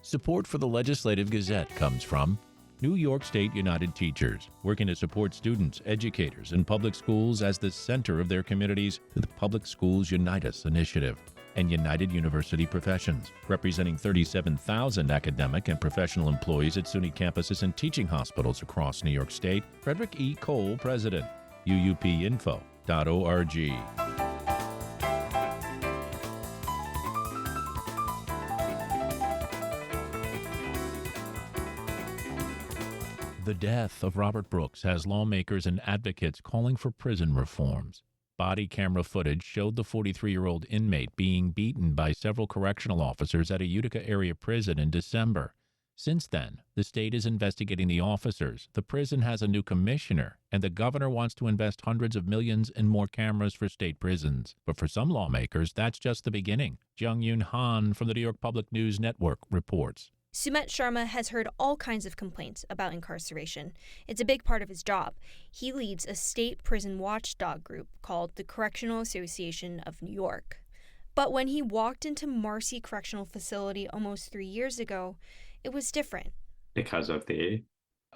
Support for the Legislative Gazette comes from New York State United Teachers, working to support students, educators, and public schools as the center of their communities through the Public Schools Unite Us initiative, and United University Professions, representing 37,000 academic and professional employees at SUNY campuses and teaching hospitals across New York State. Frederick E. Cole, President, uupinfo.org. The death of Robert Brooks has lawmakers and advocates calling for prison reforms. Body camera footage showed the 43-year-old inmate being beaten by several correctional officers at a Utica area prison in December. Since then, the state is investigating the officers, the prison has a new commissioner, and the governor wants to invest hundreds of millions in more cameras for state prisons. But for some lawmakers, that's just the beginning. Jung-Yoon Han from the New York Public News Network reports. Sumit Sharma has heard all kinds of complaints about incarceration. It's a big part of his job. He leads a state prison watchdog group called the Correctional Association of New York. But when he walked into Marcy Correctional Facility almost 3 years ago, it was different. Because of the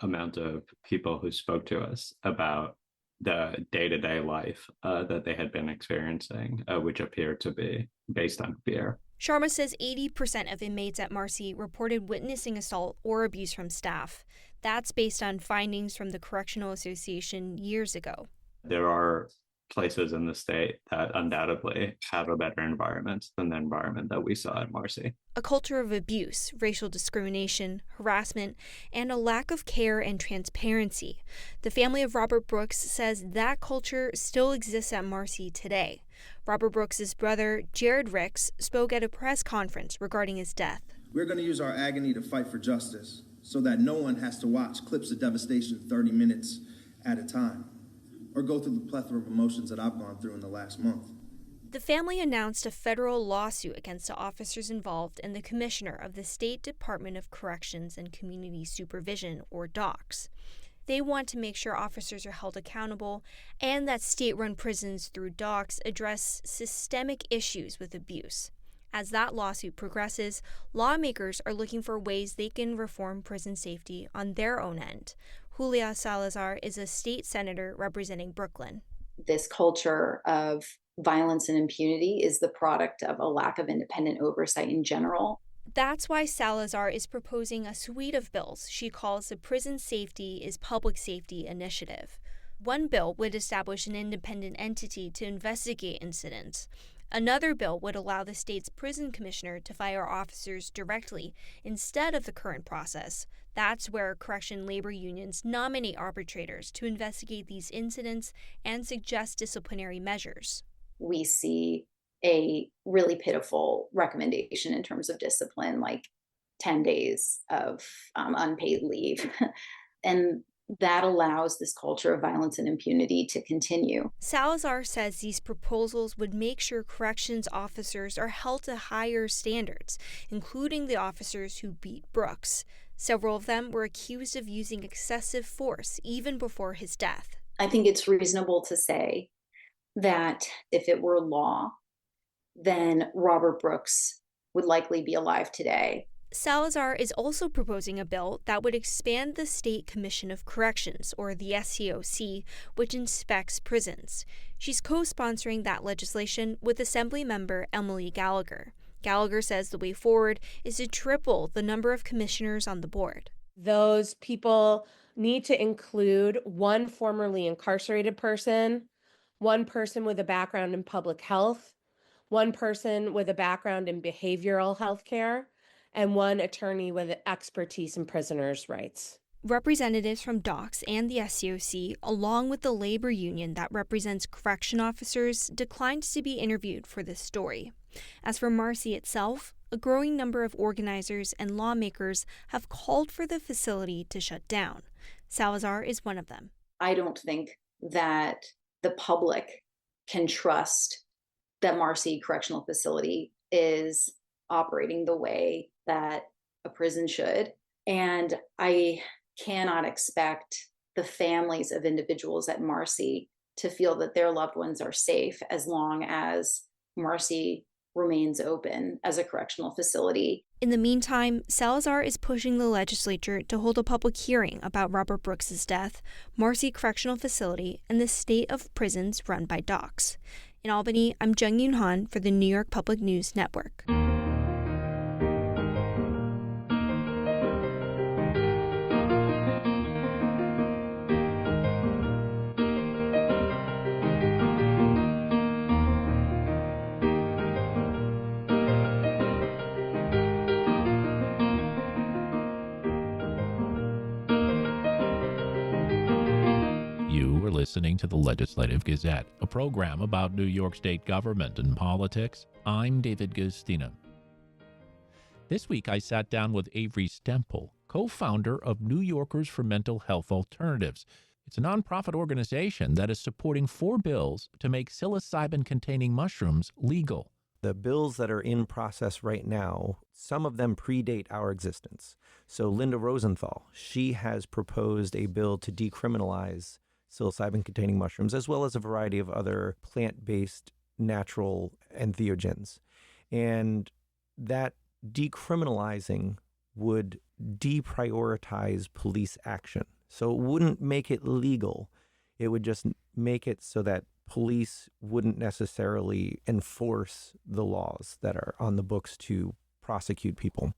amount of people who spoke to us about the day-to-day life that they had been experiencing, which appeared to be based on fear. Sharma says 80% of inmates at Marcy reported witnessing assault or abuse from staff. That's based on findings from the Correctional Association years ago. There are places in the state that undoubtedly have a better environment than the environment that we saw at Marcy. A culture of abuse, racial discrimination, harassment, and a lack of care and transparency. The family of Robert Brooks says that culture still exists at Marcy today. Robert Brooks' brother, Jared Ricks, spoke at a press conference regarding his death. We're going to use our agony to fight for justice so that no one has to watch clips of devastation 30 minutes at a time or go through the plethora of emotions that I've gone through in the last month. The family announced a federal lawsuit against the officers involved and the commissioner of the State Department of Corrections and Community Supervision, or DOCS. They want to make sure officers are held accountable and that state-run prisons through DOCS address systemic issues with abuse. As that lawsuit progresses, lawmakers are looking for ways they can reform prison safety on their own end. Julia Salazar is a state senator representing Brooklyn. This culture of violence and impunity is the product of a lack of independent oversight in general. That's why Salazar is proposing a suite of bills she calls the Prison Safety is Public Safety Initiative. One bill would establish an independent entity to investigate incidents. Another bill would allow the state's prison commissioner to fire officers directly instead of the current process. That's where correction labor unions nominate arbitrators to investigate these incidents and suggest disciplinary measures. We see a really pitiful recommendation in terms of discipline, like 10 days of unpaid leave. And that allows this culture of violence and impunity to continue. Salazar says these proposals would make sure corrections officers are held to higher standards, including the officers who beat Brooks. Several of them were accused of using excessive force even before his death. I think it's reasonable to say that if it were law, then Robert Brooks would likely be alive today. Salazar is also proposing a bill that would expand the State Commission of Corrections, or the SCOC, which inspects prisons. She's co-sponsoring that legislation with Assembly member Emily Gallagher. Gallagher says the way forward is to triple the number of commissioners on the board. Those people need to include one formerly incarcerated person, one person with a background in public health, one person with a background in behavioral health care, and one attorney with expertise in prisoners' rights. Representatives from DOCS and the SCOC, along with the labor union that represents correction officers, declined to be interviewed for this story. As for Marcy itself, a growing number of organizers and lawmakers have called for the facility to shut down. Salazar is one of them. I don't think that the public can trust that Marcy Correctional Facility is operating the way that a prison should. And I cannot expect the families of individuals at Marcy to feel that their loved ones are safe as long as Marcy remains open as a correctional facility. In the meantime, Salazar is pushing the legislature to hold a public hearing about Robert Brooks's death, Marcy Correctional Facility, and the state of prisons run by docs. In Albany, I'm Jung Yoon Han for the New York Public News Network. Listening to the Legislative Gazette, a program about New York State government and politics. I'm David Gustina. This week I sat down with Avery Stempel, co-founder of New Yorkers for Mental Health Alternatives. It's a nonprofit organization that is supporting 4 bills to make psilocybin-containing mushrooms legal. The bills that are in process right now, some of them predate our existence. So Linda Rosenthal, she has proposed a bill to decriminalize psilocybin-containing mushrooms, as well as a variety of other plant-based natural entheogens. And that decriminalizing would deprioritize police action. So it wouldn't make it legal. It would just make it so that police wouldn't necessarily enforce the laws that are on the books to prosecute people.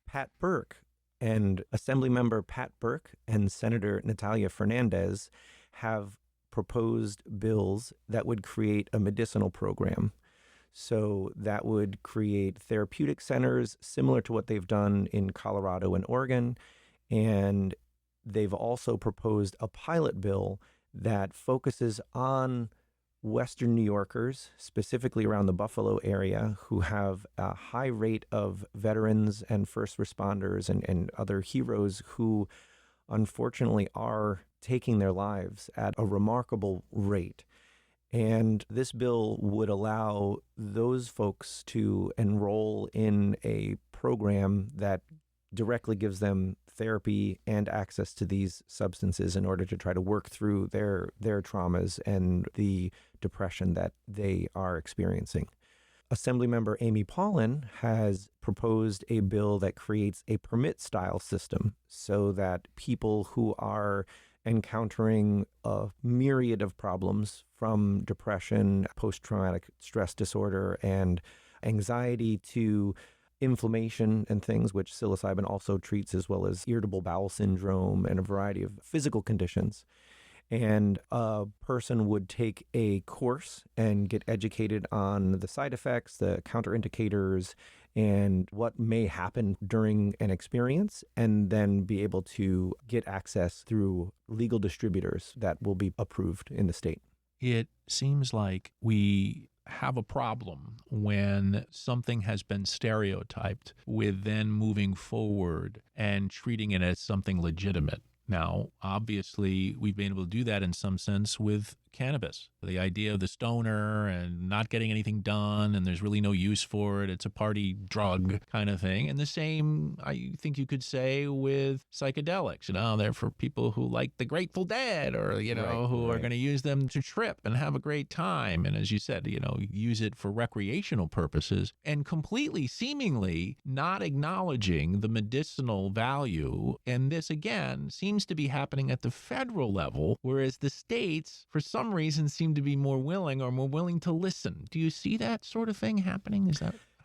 Pat Burke and Assemblymember Pat Burke and Senator Natalia Fernandez have proposed bills that would create a medicinal program. So that would create therapeutic centers similar to what they've done in Colorado and Oregon. And they've also proposed a pilot bill that focuses on Western New Yorkers, specifically around the Buffalo area, who have a high rate of veterans and first responders and other heroes who unfortunately are taking their lives at a remarkable rate. And this bill would allow those folks to enroll in a program that directly gives them therapy and access to these substances in order to try to work through their traumas and the depression that they are experiencing. Assemblymember Amy Paulin has proposed a bill that creates a permit-style system so that people who are encountering a myriad of problems from depression, post-traumatic stress disorder, and anxiety to inflammation and things, which psilocybin also treats, as well as irritable bowel syndrome and a variety of physical conditions. And a person would take a course and get educated on the side effects, the counterindicators, and what may happen during an experience, and then be able to get access through legal distributors that will be approved in the state. It seems like we have a problem when something has been stereotyped with then moving forward and treating it as something legitimate. Now, obviously, we've been able to do that in some sense with cannabis. The idea of the stoner and not getting anything done and there's really no use for it. It's a party drug kind of thing. And the same, I think you could say with psychedelics. They're for people who like the Grateful Dead or, who are going to use them to trip and have a great time. And as you said, use it for recreational purposes and completely, seemingly not acknowledging the medicinal value. And this, again, seems to be happening at the federal level, whereas the states, for some reason, seem to be more willing to listen. Do you see that sort of thing happening?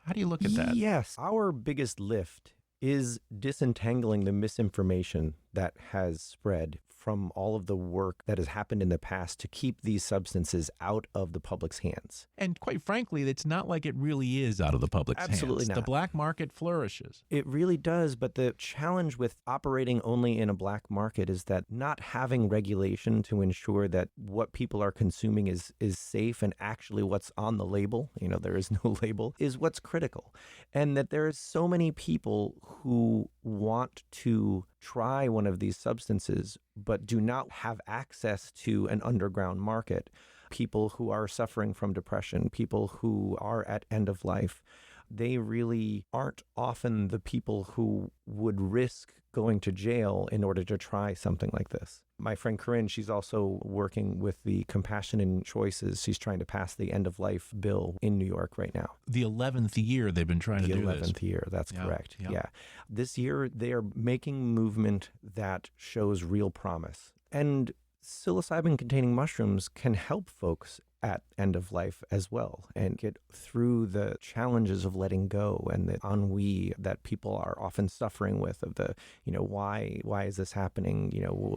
How do you look at that? Yes. Our biggest lift is disentangling the misinformation that has spread from all of the work that has happened in the past to keep these substances out of the public's hands. And quite frankly, it's not like it really is out of the public's hands. Absolutely not. The black market flourishes. It really does, but the challenge with operating only in a black market is that not having regulation to ensure that what people are consuming is safe and actually what's on the label, there is no label, is what's critical. And that there are so many people who want to try one of these substances but do not have access to an underground market. People who are suffering from depression, people who are at end of life, they really aren't often the people who would risk going to jail in order to try something like this. My friend Corinne, she's also working with the Compassion and Choices. She's trying to pass the end-of-life bill in New York right now. The 11th year they've been trying to do this. The 11th year, that's correct. Yeah. Yeah. This year, they are making movement that shows real promise. And psilocybin-containing mushrooms can help folks at end of life as well and get through the challenges of letting go and the ennui that people are often suffering with of the, why is this happening?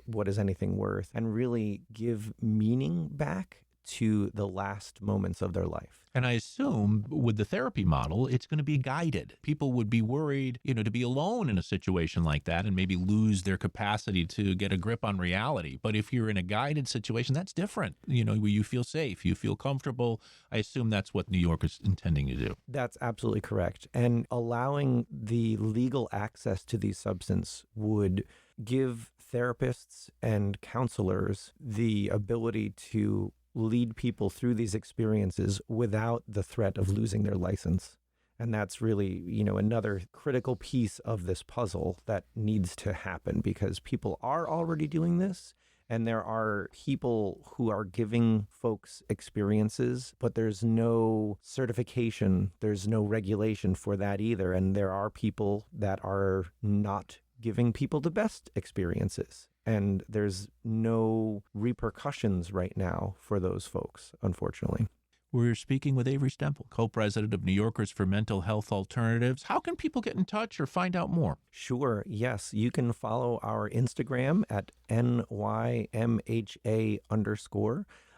What is anything worth? And really give meaning back to the last moments of their life. And I assume with the therapy model, it's going to be guided. People would be worried, to be alone in a situation like that and maybe lose their capacity to get a grip on reality. But if you're in a guided situation, that's different, where you feel safe, you feel comfortable. I assume that's what New York is intending to do. That's absolutely correct. And allowing the legal access to these substances would give therapists and counselors the ability to lead people through these experiences without the threat of losing their license. And that's really, another critical piece of this puzzle that needs to happen because people are already doing this. And there are people who are giving folks experiences, but there's no certification, there's no regulation for that either. And there are people that are not giving people the best experiences. And there's no repercussions right now for those folks, unfortunately. We're speaking with Avery Stempel, co-president of New Yorkers for Mental Health Alternatives. How can people get in touch or find out more? Sure. Yes. You can follow our Instagram at NYMHA_.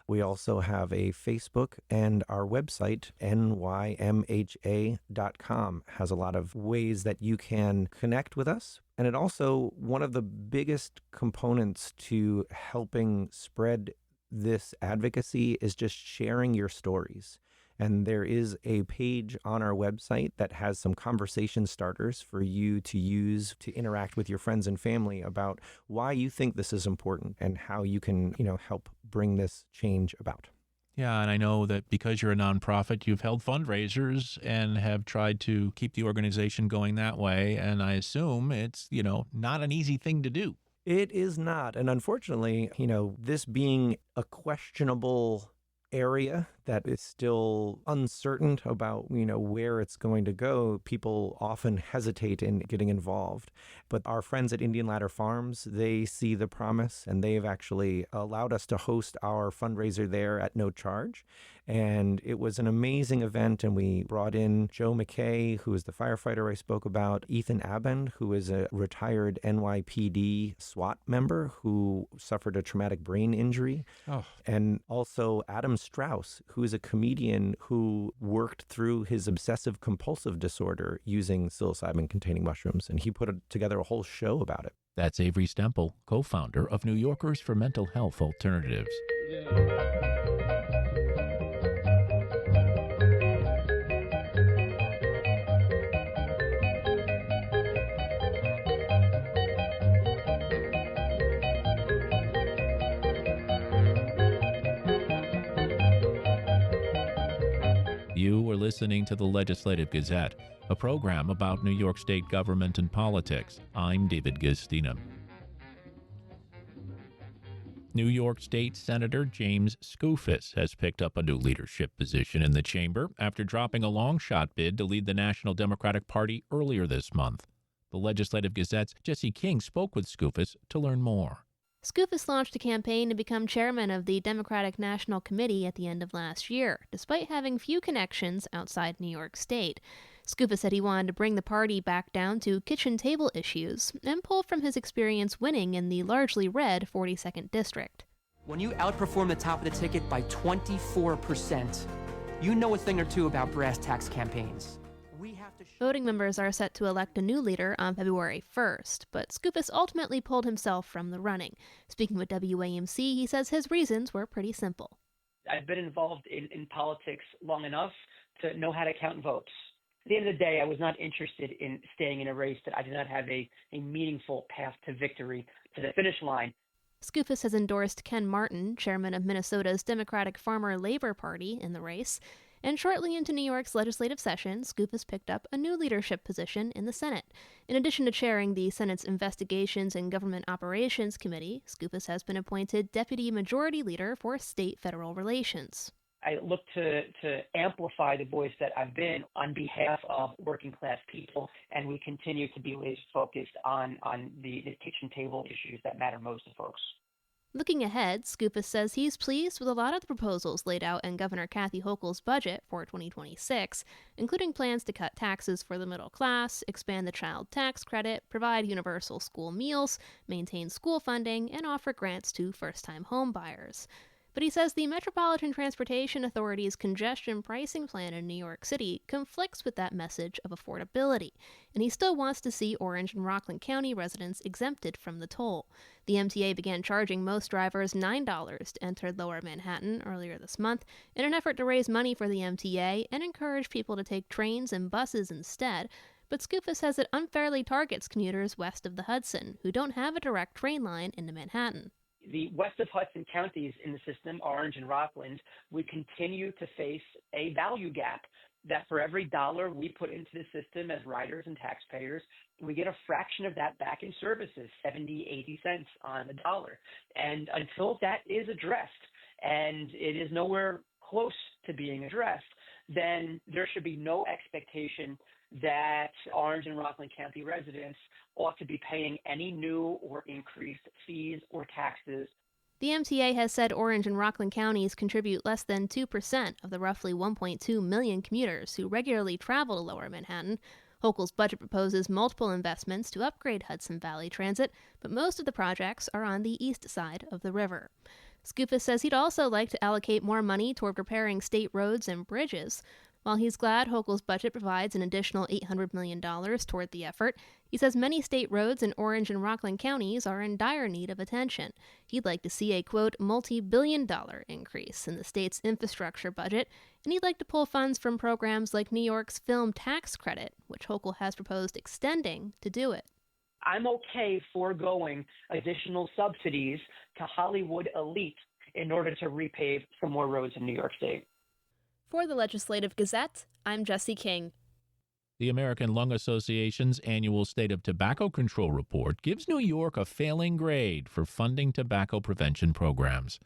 We also have a Facebook, and our website, nymha.com, has a lot of ways that you can connect with us. And it also, one of the biggest components to helping spread this advocacy is just sharing your stories. And there is a page on our website that has some conversation starters for you to use to interact with your friends and family about why you think this is important and how you can, help bring this change about. Yeah, and I know that because you're a nonprofit, you've held fundraisers and have tried to keep the organization going that way. And I assume it's, not an easy thing to do. It is not. And unfortunately, this being a questionable area that is still uncertain about, where it's going to go, people often hesitate in getting involved. But our friends at Indian Ladder Farms, they see the promise, and they've actually allowed us to host our fundraiser there at no charge. And it was an amazing event, and we brought in Joe McKay, who is the firefighter I spoke about, Ethan Abend, who is a retired NYPD SWAT member who suffered a traumatic brain injury, and also Adam Strauss, who is a comedian who worked through his obsessive compulsive disorder using psilocybin-containing mushrooms, and he put together a whole show about it. That's Avery Stempel, co-founder of New Yorkers for Mental Health Alternatives. You are listening to the Legislative Gazette, a program about New York State government and politics. I'm David Gistina. New York State Senator James Skoufis has picked up a new leadership position in the chamber after dropping a long-shot bid to lead the National Democratic Party earlier this month. The Legislative Gazette's Jesse King spoke with Skoufis to learn more. Skoufis launched a campaign to become chairman of the Democratic National Committee at the end of last year, despite having few connections outside New York State. Skoufis said he wanted to bring the party back down to kitchen table issues and pull from his experience winning in the largely red 42nd District. When you outperform the top of the ticket by 24%, you know a thing or two about brass tacks campaigns. Voting members are set to elect a new leader on February 1st, but Skoufis ultimately pulled himself from the running. Speaking with WAMC, he says his reasons were pretty simple. I've been involved in politics long enough to know how to count votes. At the end of the day, I was not interested in staying in a race that I did not have a meaningful path to victory, to the finish line. Skoufis has endorsed Ken Martin, chairman of Minnesota's Democratic Farmer Labor Party, in the race. And shortly into New York's legislative session, Scoop has picked up a new leadership position in the Senate. In addition to chairing the Senate's Investigations and Government Operations Committee, Skoufis has been appointed Deputy Majority Leader for State-Federal Relations. I look to amplify the voice that I've been on behalf of working class people, and we continue to be laser focused on the kitchen table issues that matter most to folks. Looking ahead, Skoufis says he's pleased with a lot of the proposals laid out in Governor Kathy Hochul's budget for 2026, including plans to cut taxes for the middle class, expand the child tax credit, provide universal school meals, maintain school funding, and offer grants to first-time home buyers. But he says the Metropolitan Transportation Authority's congestion pricing plan in New York City conflicts with that message of affordability, and he still wants to see Orange and Rockland County residents exempted from the toll. The MTA began charging most drivers $9 to enter Lower Manhattan earlier this month in an effort to raise money for the MTA and encourage people to take trains and buses instead. But Skoufis says it unfairly targets commuters west of the Hudson, who don't have a direct train line into Manhattan. The west of Hudson counties in the system, Orange and Rockland, we continue to face a value gap that for every dollar we put into the system as riders and taxpayers, we get a fraction of that back in services, 70, 80 cents on the dollar. And until that is addressed, and it is nowhere close to being addressed, then there should be no expectation that Orange and Rockland County residents ought to be paying any new or increased fees or taxes. The MTA has said Orange and Rockland counties contribute less than 2% of the roughly 1.2 million commuters who regularly travel to Lower Manhattan. Hochul's budget proposes multiple investments to upgrade Hudson Valley Transit, but most of the projects are on the east side of the river. Skoufis says he'd also like to allocate more money toward repairing state roads and bridges. While he's glad Hochul's budget provides an additional $800 million toward the effort, he says many state roads in Orange and Rockland counties are in dire need of attention. He'd like to see a, quote, multi-billion-dollar increase in the state's infrastructure budget, and he'd like to pull funds from programs like New York's film tax credit, which Hochul has proposed extending to do it. I'm okay foregoing additional subsidies to Hollywood elite in order to repave some more roads in New York State. For the Legislative Gazette, I'm Jesse King. The American Lung Association's annual State of Tobacco Control report gives New York a failing grade for funding tobacco prevention programs.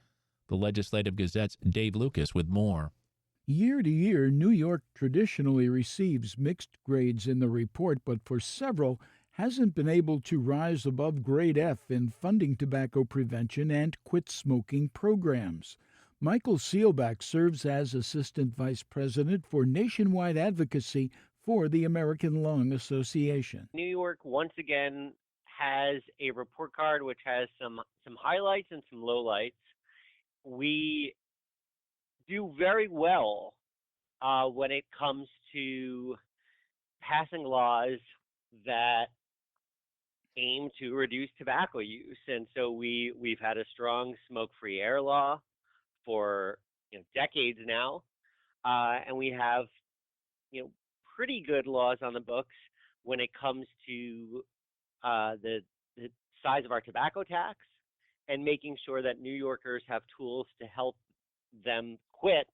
The Legislative Gazette's Dave Lucas with more. Year to year, New York traditionally receives mixed grades in the report, but for several, hasn't been able to rise above grade F in funding tobacco prevention and quit smoking programs. Michael Seelbach serves as Assistant Vice President for Nationwide Advocacy for the American Lung Association. New York once again has a report card which has some highlights and some lowlights. We do very well when it comes to passing laws that aim to reduce tobacco use. And so we've had a strong smoke-free air law for decades now, and we have pretty good laws on the books when it comes to the size of our tobacco tax and making sure that New Yorkers have tools to help them quit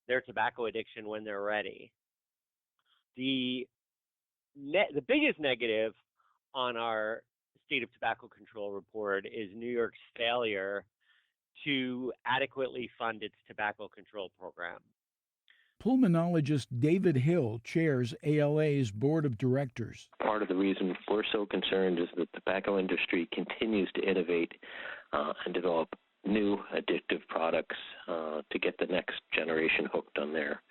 their tobacco addiction when they're ready. The biggest negative on our State of Tobacco Control report is New York's failure to adequately fund its tobacco control program. Pulmonologist David Hill chairs ALA's board of directors. Part of the reason we're so concerned is that the tobacco industry continues to innovate and develop new addictive products to get the next generation hooked on their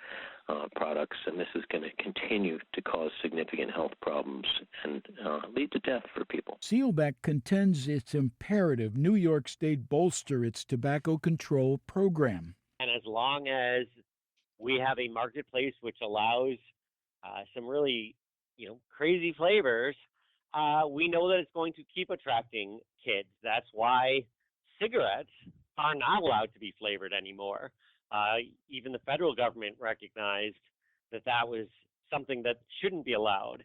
products, and this is going to continue to cause significant health problems and lead to death for people. Seelbach contends it's imperative New York State bolster its tobacco control program. And as long as we have a marketplace which allows some really crazy flavors, we know that it's going to keep attracting kids. That's why cigarettes are not allowed to be flavored anymore. Even the federal government recognized that was something that shouldn't be allowed.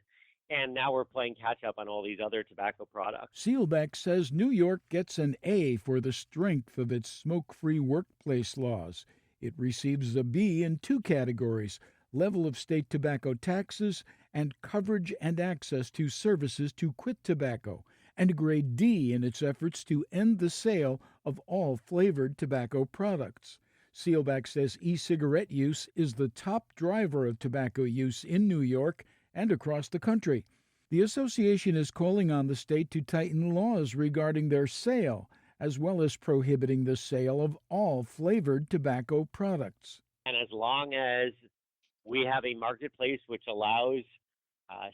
And now we're playing catch up on all these other tobacco products. Seelbach says New York gets an A for the strength of its smoke-free workplace laws. It receives a B in two categories: level of state tobacco taxes and coverage and access to services to quit tobacco, and a grade D in its efforts to end the sale of all flavored tobacco products. Seelbach says e-cigarette use is the top driver of tobacco use in New York and across the country. The association is calling on the state to tighten laws regarding their sale, as well as prohibiting the sale of all flavored tobacco products. And as long as we have a marketplace which allows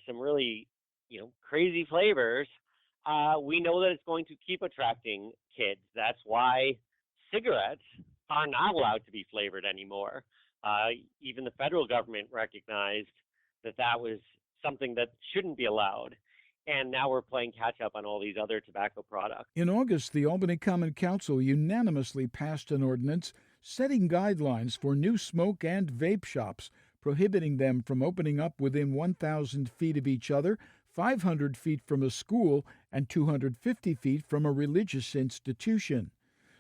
some really, crazy flavors, we know that it's going to keep attracting kids. That's why cigarettes are not allowed to be flavored anymore. Even the federal government recognized that was something that shouldn't be allowed. And now we're playing catch up on all these other tobacco products. In August, the Albany Common Council unanimously passed an ordinance setting guidelines for new smoke and vape shops, prohibiting them from opening up within 1,000 feet of each other, 500 feet from a school, and 250 feet from a religious institution.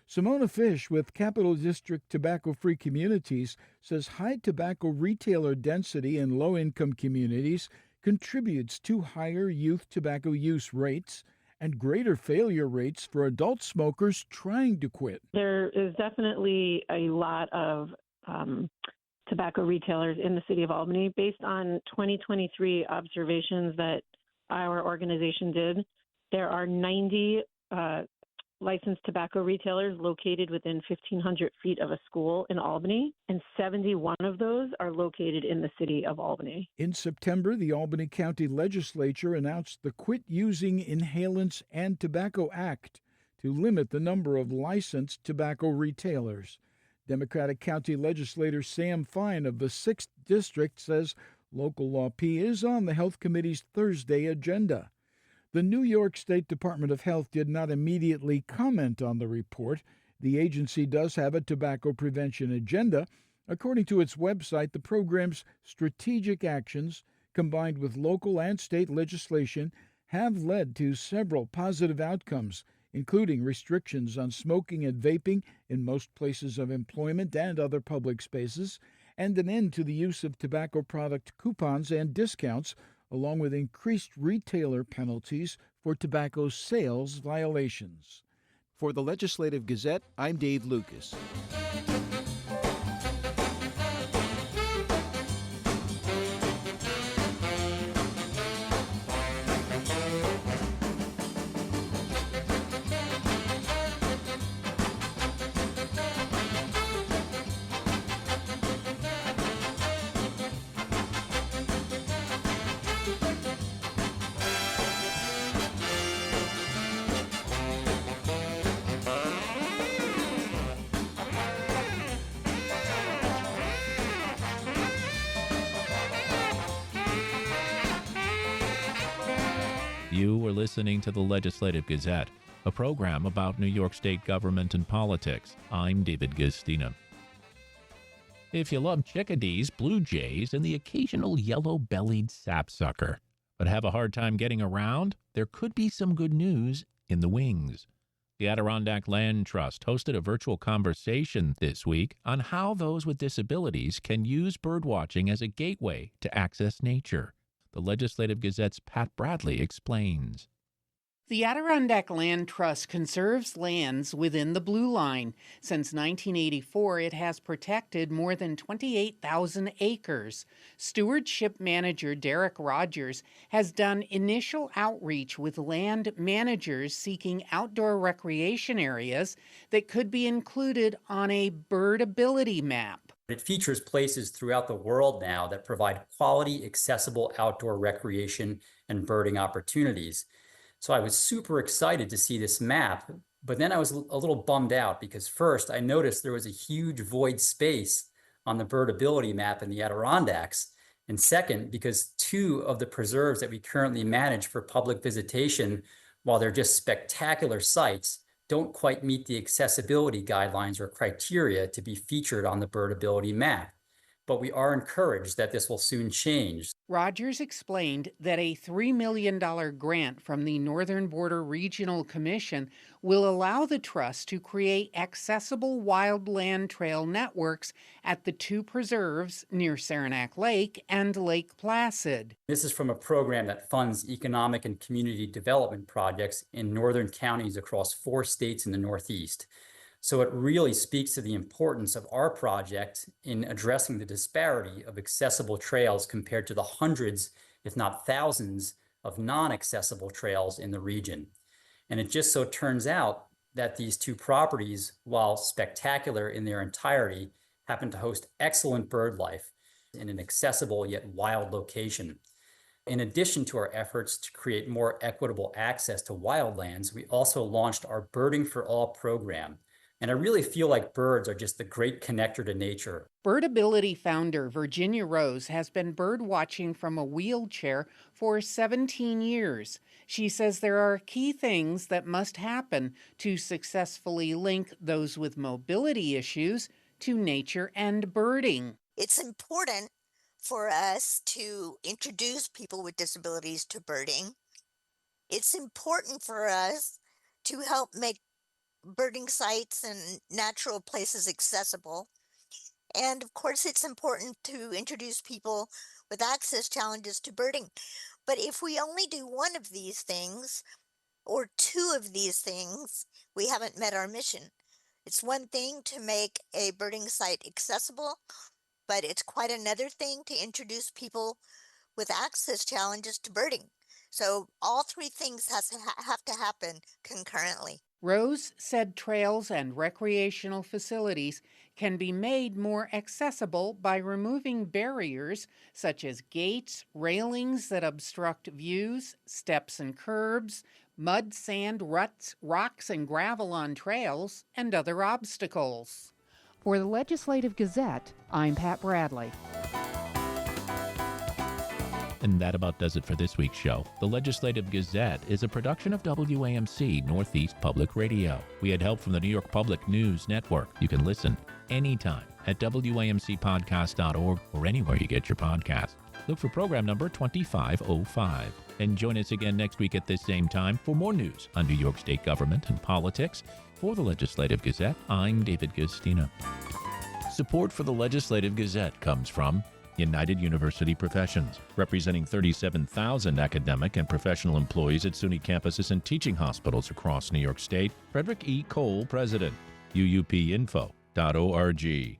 Simona Fish with Capital District Tobacco-Free Communities says high tobacco retailer density in low-income communities contributes to higher youth tobacco use rates and greater failure rates for adult smokers trying to quit. There is definitely a lot of tobacco retailers in the city of Albany. Based on 2023 observations that our organization did, there are 90 licensed tobacco retailers located within 1,500 feet of a school in Albany, and 71 of those are located in the city of Albany. In September, the Albany County Legislature announced the Quit Using Inhalants and Tobacco Act to limit the number of licensed tobacco retailers. Democratic County Legislator Sam Fine of the 6th District says Local Law P is on the Health Committee's Thursday agenda. The New York State Department of Health did not immediately comment on the report. The agency does have a tobacco prevention agenda. According to its website, the program's strategic actions, combined with local and state legislation, have led to several positive outcomes, including restrictions on smoking and vaping in most places of employment and other public spaces, and an end to the use of tobacco product coupons and discounts, along with increased retailer penalties for tobacco sales violations. For the Legislative Gazette, I'm Dave Lucas. You were listening to the Legislative Gazette, a program about New York State government and politics. I'm David Gastina. If you love chickadees, blue jays, and the occasional yellow-bellied sapsucker, but have a hard time getting around, there could be some good news in the wings. The Adirondack Land Trust hosted a virtual conversation this week on how those with disabilities can use birdwatching as a gateway to access nature. The Legislative Gazette's Pat Bradley explains. The Adirondack Land Trust conserves lands within the Blue Line. Since 1984, it has protected more than 28,000 acres. Stewardship manager Derek Rogers has done initial outreach with land managers seeking outdoor recreation areas that could be included on a birdability map. It features places throughout the world now that provide quality, accessible outdoor recreation and birding opportunities. So I was super excited to see this map, but then I was a little bummed out because first I noticed there was a huge void space on the birdability map in the Adirondacks. And second, because two of the preserves that we currently manage for public visitation, while they're just spectacular sites, don't quite meet the accessibility guidelines or criteria to be featured on the birdability map. but we are encouraged that this will soon change. Rogers explained that a $3 million grant from the Northern Border Regional Commission will allow the trust to create accessible wildland trail networks at the two preserves near Saranac Lake and Lake Placid. This is from a program that funds economic and community development projects in northern counties across 4 states in the Northeast. So it really speaks to the importance of our project in addressing the disparity of accessible trails compared to the hundreds, if not thousands, of non-accessible trails in the region. And it just so turns out that these 2 properties, while spectacular in their entirety, happen to host excellent bird life in an accessible yet wild location. In addition to our efforts to create more equitable access to wildlands, we also launched our Birding for All program. And I really feel like birds are just the great connector to nature. Birdability founder Virginia Rose has been bird watching from a wheelchair for 17 years. She says there are key things that must happen to successfully link those with mobility issues to nature and birding. It's important for us to introduce people with disabilities to birding. It's important for us to help make birding sites and natural places accessible. And of course, it's important to introduce people with access challenges to birding. But if we only do one of these things or 2 of these things, we haven't met our mission. It's one thing to make a birding site accessible, but it's quite another thing to introduce people with access challenges to birding. So all 3 things have to happen concurrently. Rose said trails and recreational facilities can be made more accessible by removing barriers such as gates, railings that obstruct views, steps and curbs, mud, sand, ruts, rocks and gravel on trails, and other obstacles. For the Legislative Gazette, I'm Pat Bradley. And that about does it for this week's show. The Legislative Gazette is a production of WAMC Northeast Public Radio. We had help from the New York Public News Network. You can listen anytime at WAMCpodcast.org or anywhere you get your podcast. Look for program number 2505. And join us again next week at this same time for more news on New York State government and politics. For the Legislative Gazette, I'm David Gustina. Support for the Legislative Gazette comes from United University Professions, representing 37,000 academic and professional employees at SUNY campuses and teaching hospitals across New York State. Frederick E. Cole, President, UUPinfo.org.